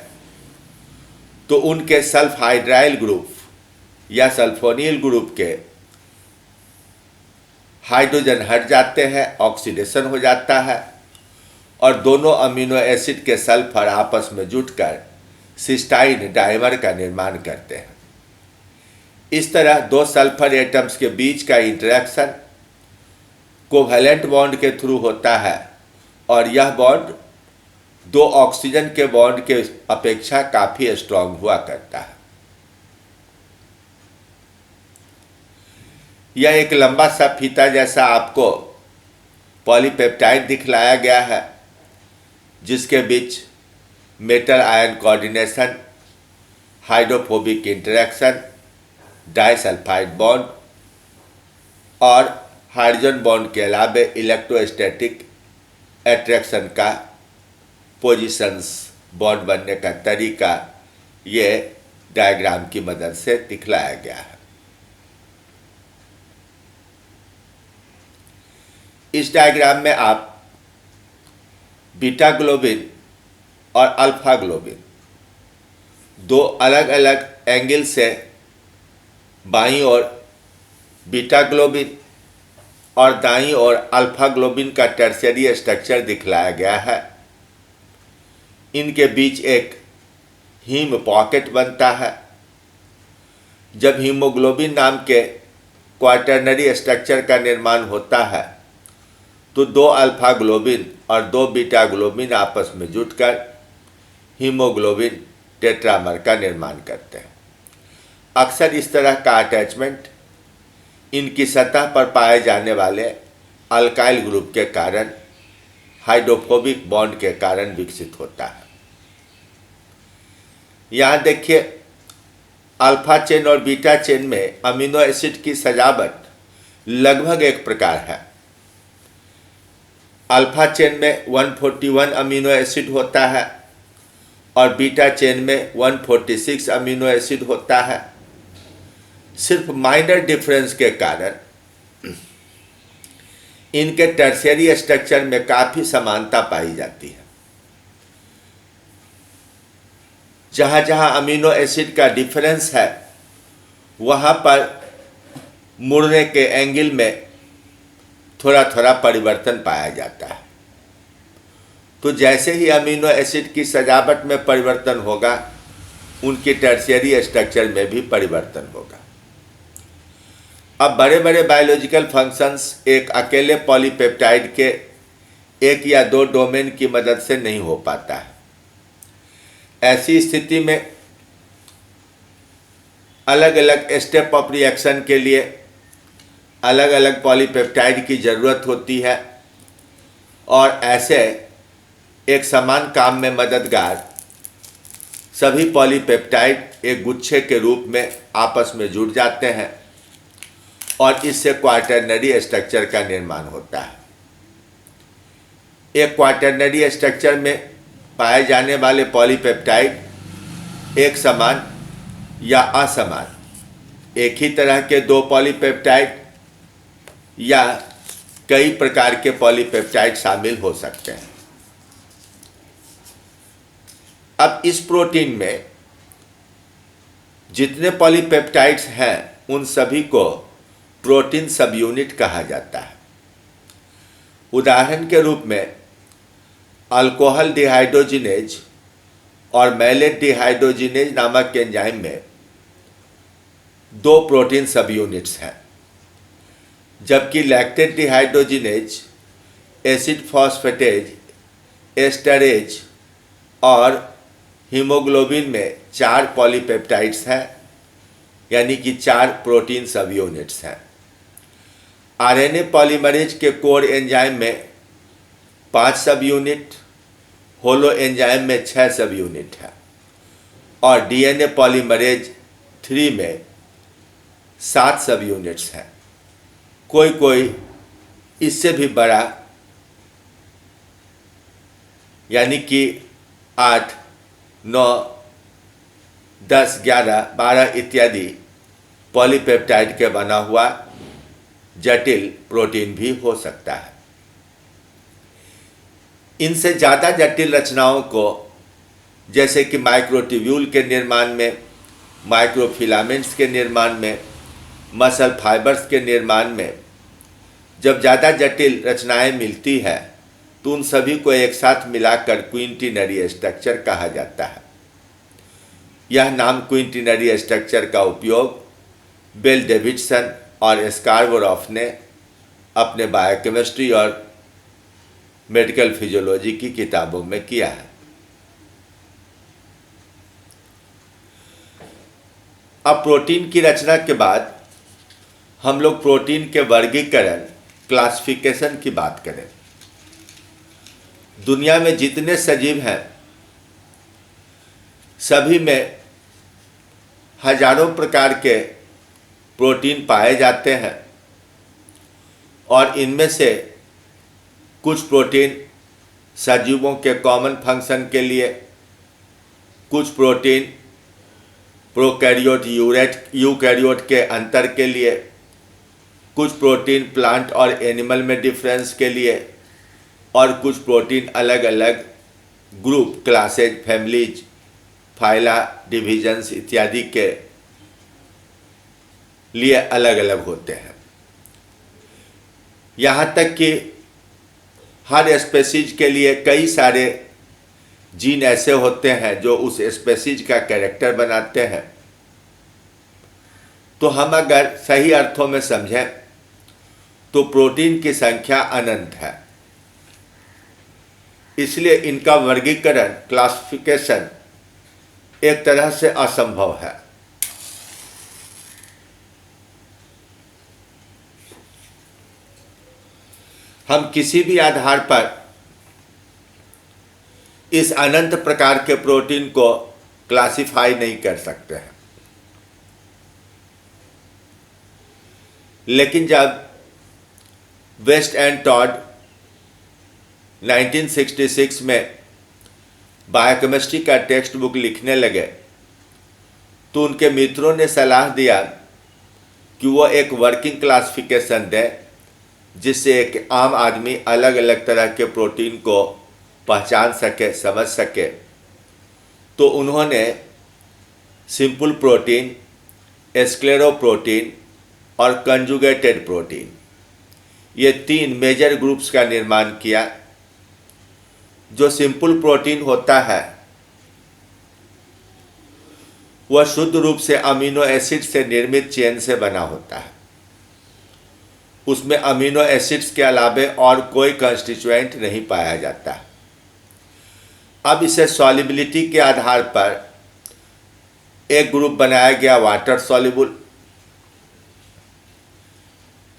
Speaker 1: तो उनके सल्फहाइड्राइल ग्रुप या सल्फोनिल ग्रुप के हाइड्रोजन हट जाते हैं, ऑक्सीडेशन हो जाता है और दोनों अमीनो एसिड के सल्फर आपस में जुटकर सिस्टाइन डाइमर का निर्माण करते हैं। इस तरह दो सल्फर एटम्स के बीच का इंटरेक्शन कोवैलेंट बॉन्ड के थ्रू होता है और यह बॉन्ड दो ऑक्सीजन के बॉन्ड के अपेक्षा काफी स्ट्रांग हुआ करता है। यह एक लंबा सा फीता जैसा आपको पॉलीपेप्टाइड दिखलाया गया है, जिसके बीच metal ion coordination, hydrophobic interaction, disulphide bond और हाइड्रोजन बॉन्ड के अलावा इलेक्ट्रोस्टैटिक अट्रैक्शन का पोजीशंस, बॉन्ड बनने का तरीका ये डायग्राम की मदद से दिखलाया गया है। इस डायग्राम में आप बीटा ग्लोबिन और अल्फा ग्लोबिन दो अलग अलग एंगल से बाईं ओर बीटा ग्लोबिन और दाईं ओर अल्फा ग्लोबिन का टर्शियरी स्ट्रक्चर दिखलाया गया है। इनके बीच एक हीम पॉकेट बनता है। जब हीमोग्लोबिन नाम के क्वाटर्नरी स्ट्रक्चर का निर्माण होता है तो दो अल्फा ग्लोबिन और दो बीटा ग्लोबिन आपस में जुटकर हीमोग्लोबिन टेट्रामर का निर्माण करते हैं। अक्सर इस तरह का अटैचमेंट इनकी सतह पर पाए जाने वाले अल्काइल ग्रुप के कारण, हाइड्रोफोबिक बॉन्ड के कारण विकसित होता है। यहाँ देखिए, अल्फा चेन और बीटा चेन में अमीनो एसिड की सजावट लगभग एक प्रकार है। अल्फा चेन में 141 अमीनो एसिड होता है और बीटा चेन में 146 अमीनो एसिड होता है। सिर्फ माइनर डिफरेंस के कारण इनके टर्शियरी स्ट्रक्चर में काफी समानता पाई जाती है। जहां जहां अमीनो एसिड का डिफरेंस है वहां पर मुड़ने के एंगल में थोड़ा थोड़ा परिवर्तन पाया जाता है। तो जैसे ही अमीनो एसिड की सजावट में परिवर्तन होगा, उनके टर्शियरी स्ट्रक्चर में भी परिवर्तन होगा। अब बड़े बड़े बायोलॉजिकल फंक्शंस एक अकेले पॉलीपेप्टाइड के एक या दो डोमेन की मदद से नहीं हो पाता है। ऐसी स्थिति में अलग अलग स्टेप ऑफ रिएक्शन के लिए अलग अलग पॉलीपेप्टाइड की ज़रूरत होती है और ऐसे एक समान काम में मददगार सभी पॉलीपेप्टाइड एक गुच्छे के रूप में आपस में जुड़ जाते हैं और इससे क्वाटर्नरी स्ट्रक्चर का निर्माण होता है। एक क्वाटर्नरी स्ट्रक्चर में पाए जाने वाले पॉलीपेप्टाइड एक समान या असमान, एक ही तरह के दो पॉलीपेप्टाइड या कई प्रकार के पॉलीपेप्टाइड शामिल हो सकते हैं। अब इस प्रोटीन में जितने पॉलीपेप्टाइड्स हैं उन सभी को प्रोटीन सब यूनिट कहा जाता है। उदाहरण के रूप में अल्कोहल डिहाइड्रोजिनेज और मैलेट डिहाइड्रोजिनेज नामक एंजाइम में दो प्रोटीन सब यूनिट्स हैं, जबकि lactate dehydrogenase, acid phosphatase, esterase और हीमोग्लोबिन में 4 पॉलीपेप्टाइड्स हैं, यानी कि 4 प्रोटीन सब यूनिट्स हैं। आरएनए पॉलीमरेज के कोर एंजाइम में 5 सब यूनिट, होलो एंजाइम में 6 सब यूनिट है और डीएनए पॉलीमरेज 3 में 7 सब यूनिट्स हैं। कोई कोई इससे भी बड़ा, यानी कि 8, 9, 10, 11, 12 इत्यादि पॉलीपेप्टाइड के बना हुआ जटिल प्रोटीन भी हो सकता है। इनसे ज़्यादा जटिल रचनाओं को, जैसे कि माइक्रोट्यूब्यूल के निर्माण में, माइक्रोफिलामेंट्स के निर्माण में, मसल फाइबर्स के निर्माण में, जब ज़्यादा जटिल रचनाएं मिलती है तो उन सभी को एक साथ मिलाकर क्विंटिनरी स्ट्रक्चर कहा जाता है। यह नाम क्विंटिनरी स्ट्रक्चर का उपयोग बेल डेविडसन और स्कारबोरॉफ ने अपने बायोकेमिस्ट्री और मेडिकल फिजियोलॉजी की किताबों में किया है। अब प्रोटीन की रचना के बाद हम लोग प्रोटीन के वर्गीकरण, क्लासिफिकेशन की बात करें। दुनिया में जितने सजीव हैं सभी में हजारों प्रकार के प्रोटीन पाए जाते हैं और इनमें से कुछ प्रोटीन सजीवों के कॉमन फंक्शन के लिए, कुछ प्रोटीन प्रोकैरियोट यूकैरियोट के अंतर के लिए, कुछ प्रोटीन प्लांट और एनिमल में डिफरेंस के लिए और कुछ प्रोटीन अलग अलग group, classes, families, phyla, divisions इत्यादि के लिए अलग अलग होते हैं। यहाँ तक कि हर स्पेसीज के लिए कई सारे जीन ऐसे होते हैं जो उस स्पेसीज का कैरेक्टर बनाते हैं। तो हम अगर सही अर्थों में समझें तो प्रोटीन की संख्या अनंत है, इसलिए इनका वर्गीकरण, क्लासिफिकेशन एक तरह से असंभव है। हम किसी भी आधार पर इस अनंत प्रकार के प्रोटीन को क्लासिफाई नहीं कर सकते हैं। लेकिन जब वेस्ट एंड टॉड 1966 में बायोकेमिस्ट्री का टेक्स्ट बुक लिखने लगे तो उनके मित्रों ने सलाह दिया कि वो एक वर्किंग क्लासिफिकेशन दें जिससे एक आम आदमी अलग अलग तरह के प्रोटीन को पहचान सके, समझ सके। तो उन्होंने सिंपल प्रोटीन, स्क्लेरोप्रोटीन और कंजुगेटेड प्रोटीन, ये 3 मेजर ग्रुप्स का निर्माण किया। जो सिंपल प्रोटीन होता है वह शुद्ध रूप से अमीनो एसिड से निर्मित चेन से बना होता है। उसमें अमीनो एसिड्स के अलावे और कोई कंस्टिट्यूएंट नहीं पाया जाता। अब इसे सॉल्युबिलिटी के आधार पर एक ग्रुप बनाया गया वाटर सॉल्युबल।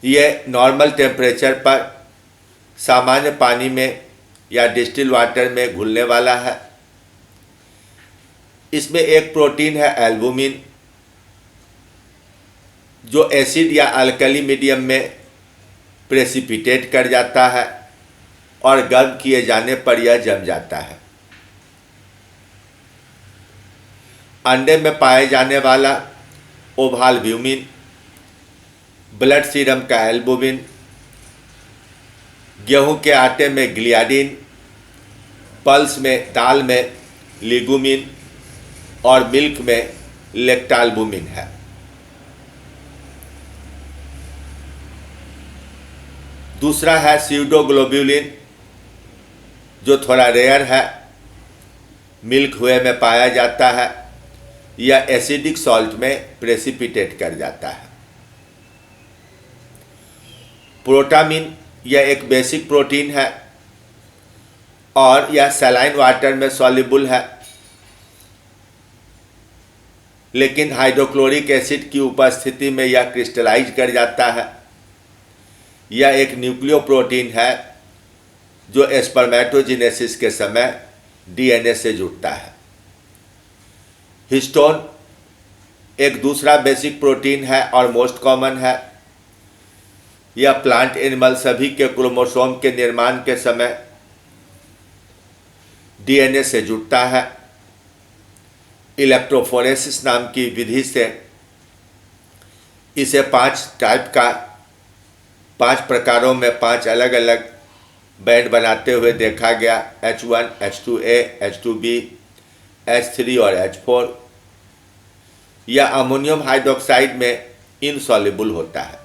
Speaker 1: ये नॉर्मल टेम्परेचर पर सामान्य पानी में या डिस्टिल वाटर में घुलने वाला है। इसमें एक प्रोटीन है एल्बुमिन, जो एसिड या अल्कली मीडियम में प्रेसिपिटेट कर जाता है और गर्म किए जाने पर यह जम जाता है। अंडे में पाए जाने वाला ओवाल्ब्यूमिन, ब्लड सीरम का एल्बुमिन, गेहूं के आटे में ग्लियाडिन, पल्स में, दाल में लिगुमिन और मिल्क में लेक्टाल्बुमिन है। दूसरा है स्यूडोग्लोब्यूलिन, जो थोड़ा रेयर है, मिल्क हुए में पाया जाता है या एसिडिक सॉल्ट में प्रेसिपिटेट कर जाता है। प्रोटामिन, यह एक बेसिक प्रोटीन है और यह सलाइन वाटर में सॉल्युबल है, लेकिन हाइड्रोक्लोरिक एसिड की उपस्थिति में यह क्रिस्टलाइज कर जाता है। यह एक न्यूक्लियोप्रोटीन है जो स्पर्मेटोजेनेसिस के समय डीएनए से जुड़ता है। हिस्टोन एक दूसरा बेसिक प्रोटीन है और मोस्ट कॉमन है। यह प्लांट, एनिमल सभी के क्रोमोसोम के निर्माण के समय डीएनए से जुड़ता है। इलेक्ट्रोफोरेसिस नाम की विधि से इसे 5 टाइप का, 5 प्रकारों में 5 अलग अलग बैंड बनाते हुए देखा गया। H1, H2A, H2B, H3 और H4। यह अमोनियम हाइड्रोक्साइड में इनसॉल्युबल होता है।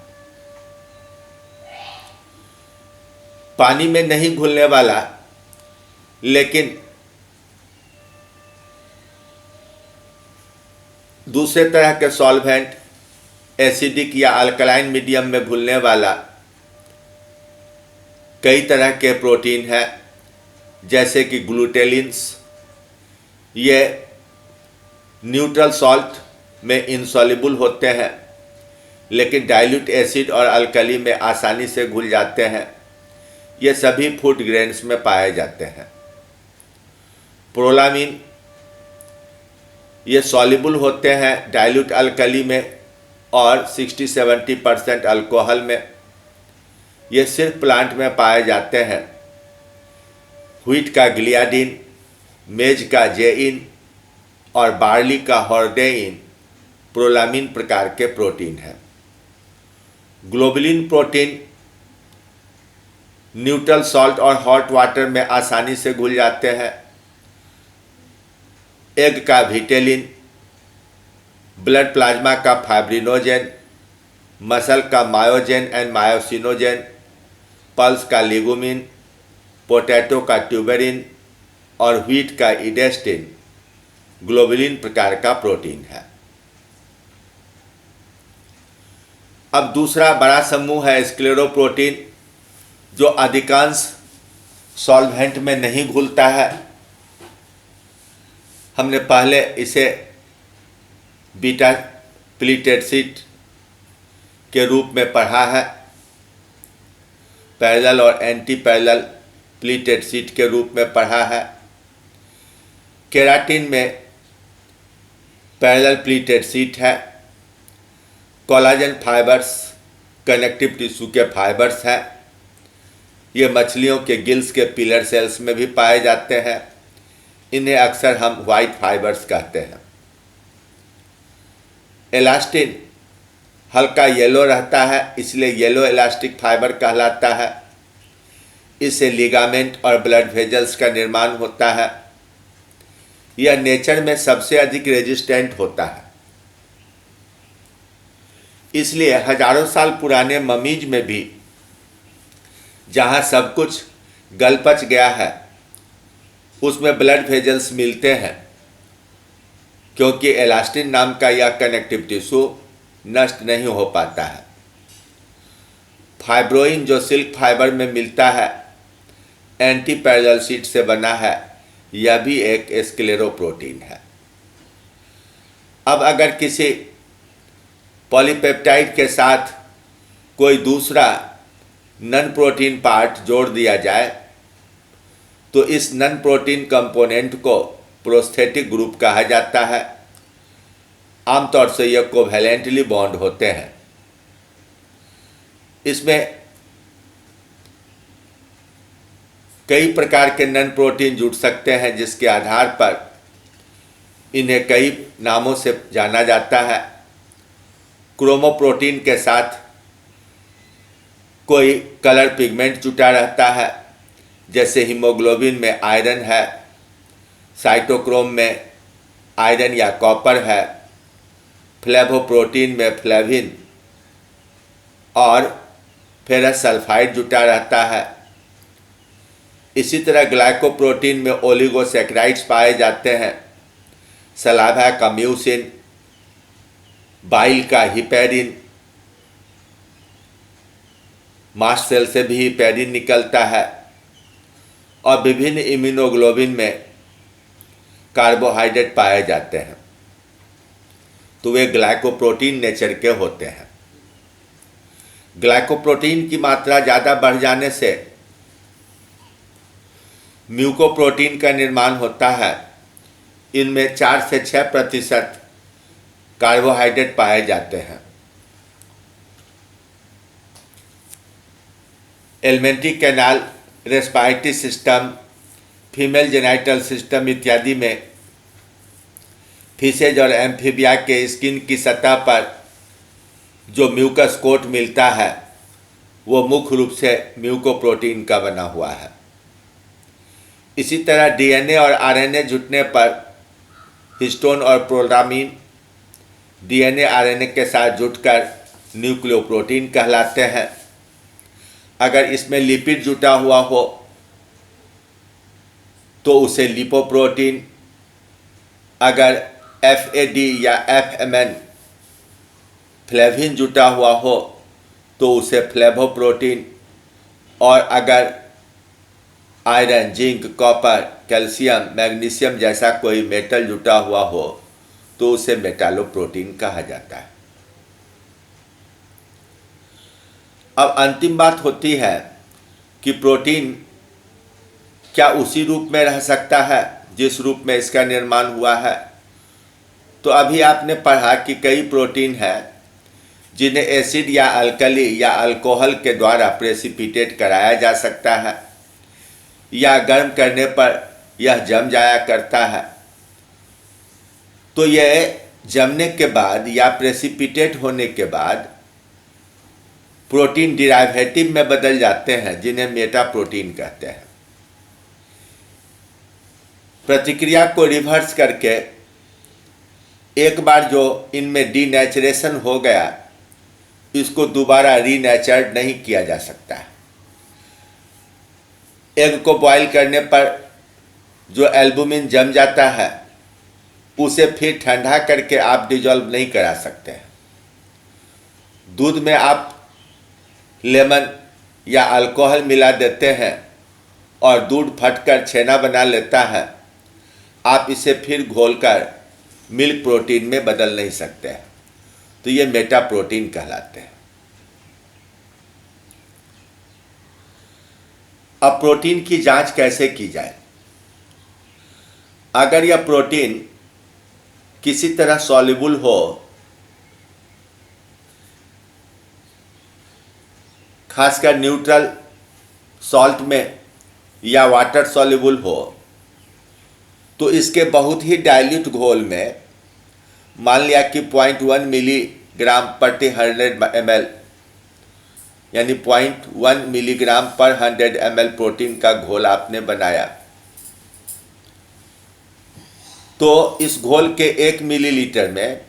Speaker 1: पानी में नहीं घुलने वाला लेकिन दूसरे तरह के सॉल्वेंट, एसिडिक या अल्कलाइन मीडियम में घुलने वाला कई तरह के प्रोटीन हैं, जैसे कि ग्लूटेलिन्स। ये न्यूट्रल सॉल्ट में इनसॉल्युबल होते हैं लेकिन डाइल्यूट एसिड और अल्कली में आसानी से घुल जाते हैं। ये सभी फूड ग्रेन्स में पाए जाते हैं। प्रोलामीन, ये सॉल्युबल होते हैं डाइल्यूट अल्कली में और 60-70% अल्कोहल में। ये सिर्फ प्लांट में पाए जाते हैं। व्हीट का ग्लियाडिन, मेज का जेइन और बार्ली का हॉर्डेइन प्रोलामीन प्रकार के प्रोटीन हैं। ग्लोबुलिन प्रोटीन न्यूट्रल सॉल्ट और हॉट वाटर में आसानी से घुल जाते हैं। एग का विटेलिन, ब्लड प्लाज्मा का फाइब्रिनोजेन, मसल का मायोजेन एंड मायोसिनोजेन, पल्स का लिगुमिन, पोटैटो का ट्यूबेरिन और व्हीट का इडेस्टिन ग्लोबुलिन प्रकार का प्रोटीन है। अब दूसरा बड़ा समूह है स्क्लेरोप्रोटीन, जो अधिकांश सॉल्वेंट में नहीं घुलता है। हमने पहले इसे बीटा प्लीटेडसीट के रूप में पढ़ा है, पैरेलल और एंटी पैरेलल प्लीटेडसीट के रूप में पढ़ा है। केराटिन में पैरेलल प्लीटेडसीट है। कोलाजन फाइबर्स कनेक्टिव टिश्यू के फाइबर्स हैं। ये मछलियों के गिल्स के पिलर सेल्स में भी पाए जाते हैं। इन्हें अक्सर हम वाइट फाइबर्स कहते हैं। एलास्टिन हल्का येलो रहता है, इसलिए येलो इलास्टिक फाइबर कहलाता है। इससे लिगामेंट और ब्लड वेजल्स का निर्माण होता है। यह नेचर में सबसे अधिक रेजिस्टेंट होता है, इसलिए हजारों साल पुराने ममीज में भी जहाँ सब कुछ गल पच गया है उसमें ब्लड वेजल्स मिलते हैं, क्योंकि एलास्टिन नाम का यह कनेक्टिव टिश्यू नष्ट नहीं हो पाता है। फाइब्रोइन जो सिल्क फाइबर में मिलता है, एंटी पैरेलल शीट से बना है, यह भी एक स्क्लेरोप्रोटीन है। अब अगर किसी पॉलीपेप्टाइड के साथ कोई दूसरा नॉन प्रोटीन पार्ट जोड़ दिया जाए तो इस नॉन प्रोटीन कंपोनेंट को प्रोस्थेटिक ग्रुप कहा जाता है। आमतौर से यह कोवैलेंटली बॉन्ड होते हैं। इसमें कई प्रकार के नॉन प्रोटीन जुड़ सकते हैं, जिसके आधार पर इन्हें कई नामों से जाना जाता है। क्रोमोप्रोटीन के साथ कोई कलर पिगमेंट जुटा रहता है, जैसे हीमोग्लोबिन में आयरन है, साइटोक्रोम में आयरन या कॉपर है, फ्लेवोप्रोटीन में फ्लेविन और फेरस सल्फाइड जुटा रहता है। इसी तरह ग्लाइकोप्रोटीन में ओलिगोसैकेराइड्स पाए जाते हैं, सलाइवा का म्यूसिन, बाइल का हिपैरिन, मास्ट सेल से भी हिपैरिन निकलता है, और विभिन्न इम्यूनोग्लोबिन में कार्बोहाइड्रेट पाए जाते हैं। तो वे ग्लाइकोप्रोटीन नेचर के होते हैं। ग्लाइकोप्रोटीन की मात्रा ज़्यादा बढ़ जाने से म्यूकोप्रोटीन का निर्माण होता है। इनमें 4 से 6% कार्बोहाइड्रेट पाए जाते हैं। Alimentary canal, respiratory system, female genital system इत्यादि में फिशेज और एम्फीबिया के स्किन की सतह पर जो म्यूकस कोट मिलता है वो मुख्य रूप से म्यूकोप्रोटीन का बना हुआ है। इसी तरह डीएनए और आरएनए जुटने पर हिस्टोन और प्रोलामीन डीएनए आरएनए के साथ जुटकर न्यूक्लियोप्रोटीन कहलाते हैं। अगर इसमें लिपिड जुटा हुआ हो तो उसे लिपोप्रोटीन, अगर FAD या FMN फ्लेविन जुटा हुआ हो तो उसे फ्लेवोप्रोटीन, और अगर iron, zinc, copper, calcium, magnesium जैसा कोई मेटल जुटा हुआ हो तो उसे मेटालोप्रोटीन कहा जाता है। अब अंतिम बात होती है कि प्रोटीन क्या उसी रूप में रह सकता है जिस रूप में इसका निर्माण हुआ है? तो अभी आपने पढ़ा कि कई प्रोटीन हैं जिन्हें एसिड या अल्कली या अल्कोहल के द्वारा प्रेसिपिटेट कराया जा सकता है, या गर्म करने पर यह जम जाया करता है। तो यह जमने के बाद या प्रेसिपिटेट होने के बाद प्रोटीन डिराइवेटिव में बदल जाते हैं, जिन्हें मेटाप्रोटीन कहते हैं। प्रतिक्रिया को रिवर्स करके एक बार जो इनमें डीनेचरेशन हो गया, इसको दोबारा रीनेचर्ड नहीं किया जा सकता है। एग को बॉईल करने पर जो एल्बुमिन जम जाता है, उसे फिर ठंडा करके आप डिजॉल्व नहीं करा सकते हैं। दूध में आप लेमन या अल्कोहल मिला देते हैं और दूध फटकर छेना बना लेता है, आप इसे फिर घोलकर मिल्क प्रोटीन में बदल नहीं सकते हैं। तो ये मेटाप्रोटीन कहलाते हैं। अब प्रोटीन की जांच कैसे की जाए? अगर यह प्रोटीन किसी तरह सॉल्युबल हो, खासकर न्यूट्रल सॉल्ट में या वाटर सॉल्युबल हो, तो इसके बहुत ही डाइल्यूट घोल में, मान लिया कि 0.1 मिलीग्राम प्रति 100 ml, यानी 0.1 मिलीग्राम पर 100 ml प्रोटीन का घोल आपने बनाया, तो इस घोल के 1 मिलीलीटर में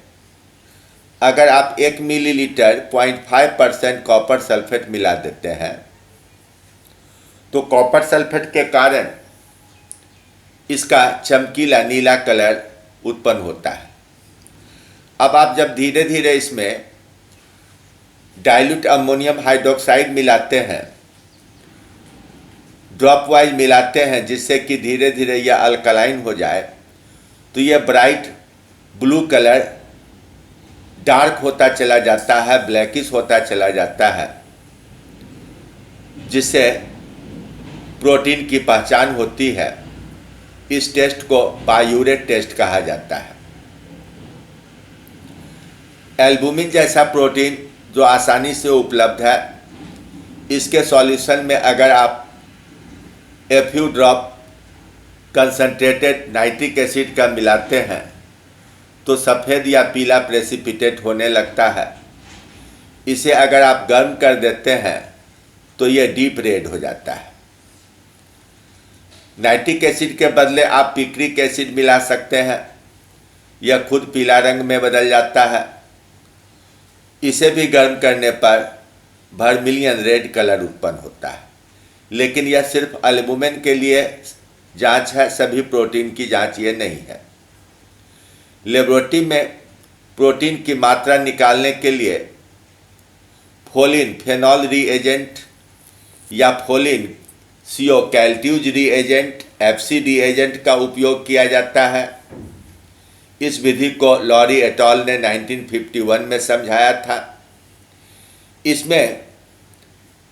Speaker 1: अगर आप 1 मिलीलीटर 0.5% कॉपर सल्फेट मिला देते हैं, तो कॉपर सल्फेट के कारण इसका चमकीला नीला कलर उत्पन्न होता है। अब आप जब धीरे धीरे इसमें डाइल्यूट अमोनियम हाइड्रोक्साइड मिलाते हैं, ड्रॉप वाइज मिलाते हैं, जिससे कि धीरे धीरे यह अल्कलाइन हो जाए, तो यह ब्राइट ब्लू कलर डार्क होता चला जाता है, ब्लैकिश होता चला जाता है, जिससे प्रोटीन की पहचान होती है। इस टेस्ट को बायूरेट टेस्ट कहा जाता है। एल्बुमिन जैसा प्रोटीन जो आसानी से उपलब्ध है, इसके सॉल्यूशन में अगर आप a few drop concentrated nitric acid का मिलाते हैं, तो सफ़ेद या पीला प्रेसिपिटेट होने लगता है। इसे अगर आप गर्म कर देते हैं तो यह डीप रेड हो जाता है। नाइट्रिक एसिड के बदले आप पिक्रिक एसिड मिला सकते हैं, यह खुद पीला रंग में बदल जाता है। इसे भी गर्म करने पर वर्मिलियन रेड कलर उत्पन्न होता है। लेकिन यह सिर्फ एल्बुमिन के लिए जांच है, सभी प्रोटीन की जांच ये नहीं है। लेबोरेटरी में प्रोटीन की मात्रा निकालने के लिए फोलिन फेनॉल रीएजेंट या फोलिन CO कैल्ट्यूज रीएजेंट FC रीएजेंट का उपयोग किया जाता है। इस विधि को लॉरी एटॉल ने 1951 में समझाया था। इसमें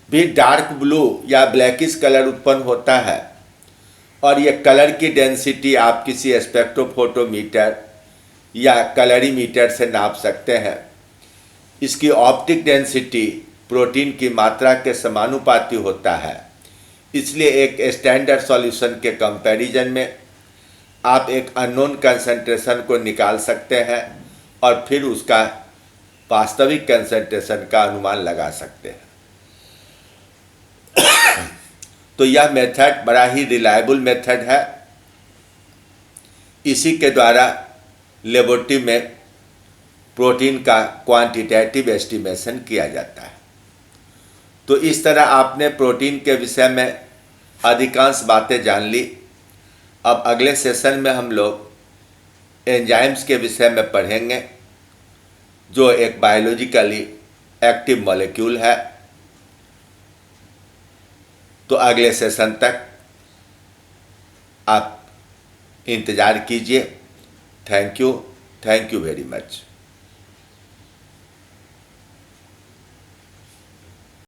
Speaker 1: भी डार्क ब्लू या ब्लैकिश कलर उत्पन्न होता है, और यह कलर की डेंसिटी आप किसी स्पेक्ट्रोफोटोमीटर या कलरीमीटर से नाप सकते हैं। इसकी ऑप्टिक डेंसिटी प्रोटीन की मात्रा के समानुपाती होता है, इसलिए एक स्टैंडर्ड सॉल्यूशन के कंपैरिजन में आप एक अननोन कंसंट्रेशन को निकाल सकते हैं और फिर उसका वास्तविक कंसंट्रेशन का अनुमान लगा सकते हैं। तो यह मेथड बड़ा ही रिलायबल मेथड है। इसी के द्वारा लेबोरेटरी में प्रोटीन का क्वांटिटेटिव एस्टिमेशन किया जाता है। तो इस तरह आपने प्रोटीन के विषय में अधिकांश बातें जान ली। अब अगले सेशन में हम लोग एंजाइम्स के विषय में पढ़ेंगे, जो एक बायोलॉजिकली एक्टिव मॉलिक्यूल है। तो अगले सेशन तक आप इंतज़ार कीजिए। Thank you very much.